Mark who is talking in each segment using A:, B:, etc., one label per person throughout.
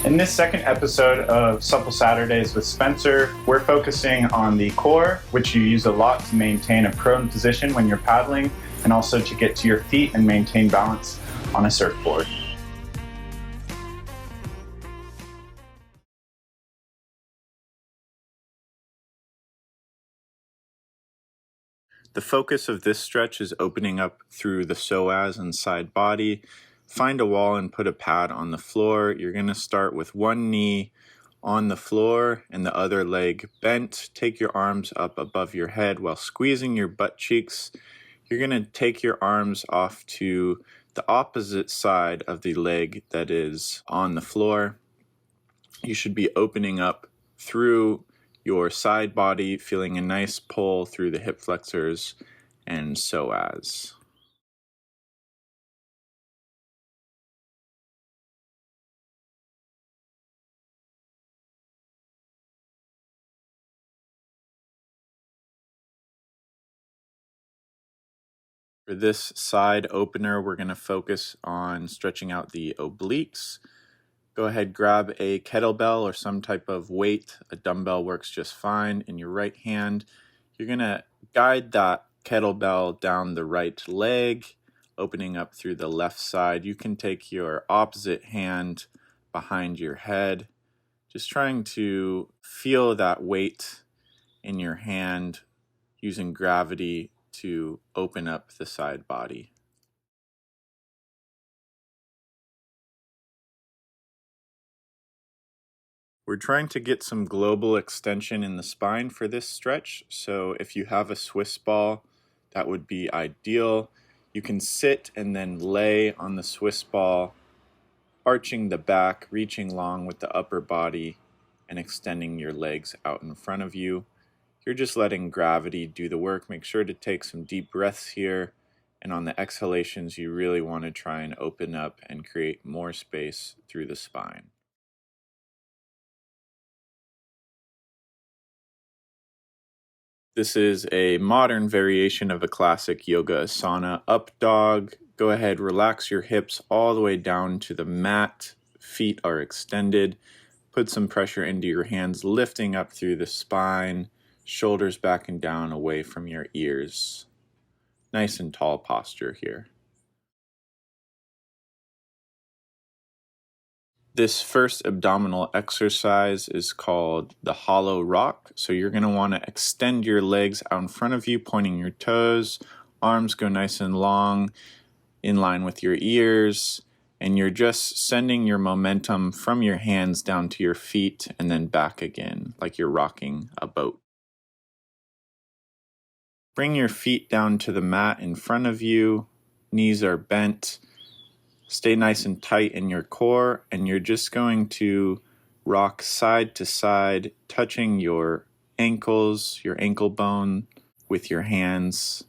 A: In this second episode of Supple Saturdays with Spencer, we're focusing on the core, which you use a lot to maintain a prone position when you're paddling, and also to get to your feet and maintain balance on a surfboard. The focus of this stretch is opening up through the psoas and side body. Find a wall and put a pad on the floor. You're going to start with one knee on the floor and the other leg bent. Take your arms up above your head while squeezing your butt cheeks. You're going to take your arms off to the opposite side of the leg that is on the floor. You should be opening up through your side body, feeling a nice pull through the hip flexors and psoas. For this side opener, we're going to focus on stretching out the obliques. Go ahead, grab a kettlebell or some type of weight. A dumbbell works just fine in your right hand. You're going to guide that kettlebell down the right leg, opening up through the left side. You can take your opposite hand behind your head, just trying to feel that weight in your hand using gravity to open up the side body. We're trying to get some global extension in the spine for this stretch, so if you have a Swiss ball, that would be ideal. You can sit and then lay on the Swiss ball, arching the back, reaching long with the upper body, and extending your legs out in front of you. You're just letting gravity do the work. Make sure to take some deep breaths here, and on the exhalations, you really want to try and open up and create more space through the spine. This is a modern variation of a classic yoga asana, up dog. Go ahead, relax your hips all the way down to the mat. Feet are extended. Put some pressure into your hands, lifting up through the spine, shoulders back and down away from your ears. Nice and tall posture here. This first abdominal exercise is called the hollow rock. So you're going to want to extend your legs out in front of you, pointing your toes. Arms go nice and long, in line with your ears. And you're just sending your momentum from your hands down to your feet and then back again, like you're rocking a boat. Bring your feet down to the mat in front of you. Knees are bent. Stay nice and tight in your core, and you're just going to rock side to side, touching your ankles, your ankle bone with your hands,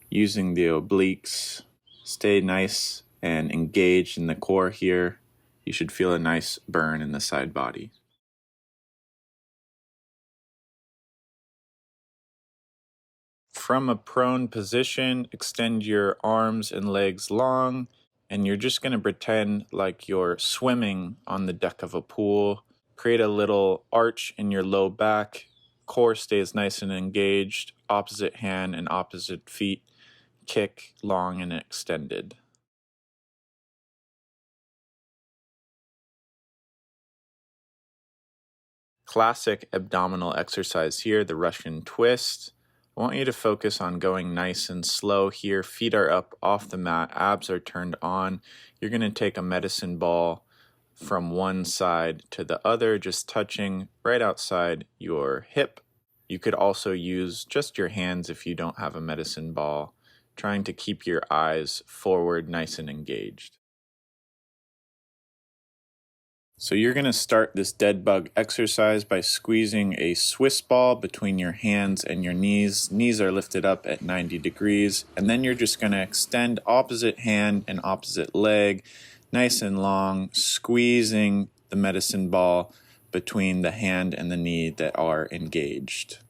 A: using the obliques. Stay nice and engaged in the core here. You should feel a nice burn in the side body. From a prone position, extend your arms and legs long, and you're just going to pretend like you're swimming on the deck of a pool. Create a little arch in your low back. Core stays nice and engaged. Opposite hand and opposite feet kick long and extended. Classic abdominal exercise here, the Russian twist. I want you to focus on going nice and slow here. Feet are up off the mat, abs are turned on. You're going to take a medicine ball from one side to the other, just touching right outside your hip. You could also use just your hands if you don't have a medicine ball, trying to keep your eyes forward, nice and engaged. So you're going to start this dead bug exercise by squeezing a Swiss ball between your hands and your knees. Knees are lifted up at 90 degrees. And then you're just going to extend opposite hand and opposite leg, nice and long, squeezing the medicine ball between the hand and the knee that are engaged.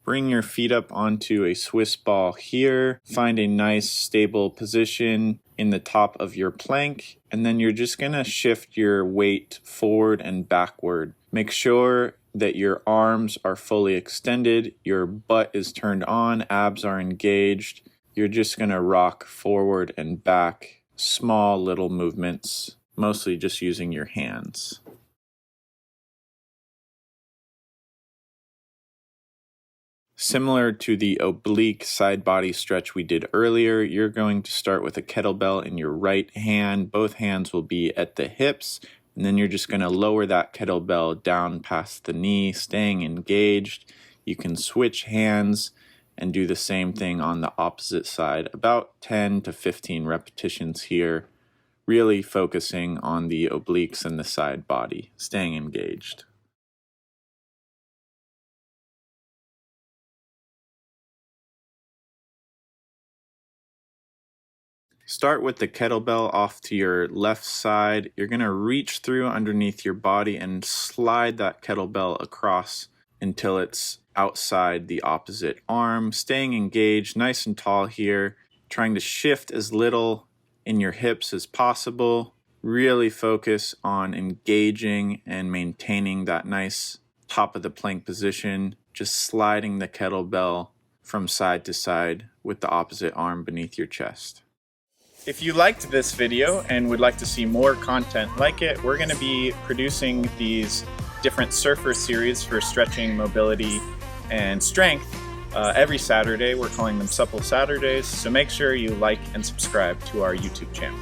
A: Bring your feet up onto a Swiss ball here. Find a nice stable position in the top of your plank, and then you're just going to shift your weight forward and backward. Make sure that your arms are fully extended, your butt is turned on, abs are engaged. You're just going to rock forward and back, small little movements, mostly just using your hands. Similar to the oblique side body stretch we did earlier, you're going to start with a kettlebell in your right hand. Both hands will be at the hips, and then you're just going to lower that kettlebell down past the knee, staying engaged. You can switch hands and do the same thing on the opposite side, about 10 to 15 repetitions here, really focusing on the obliques and the side body, staying engaged. Start with the kettlebell off to your left side. You're going to reach through underneath your body and slide that kettlebell across until it's outside the opposite arm. Staying engaged, nice and tall here. Trying to shift as little in your hips as possible. Really focus on engaging and maintaining that nice top of the plank position. Just sliding the kettlebell from side to side with the opposite arm beneath your chest. If you liked this video and would like to see more content like it, we're going to be producing these different surfer series for stretching, mobility, and strength every Saturday. We're calling them Supple Saturdays, so make sure you like and subscribe to our YouTube channel.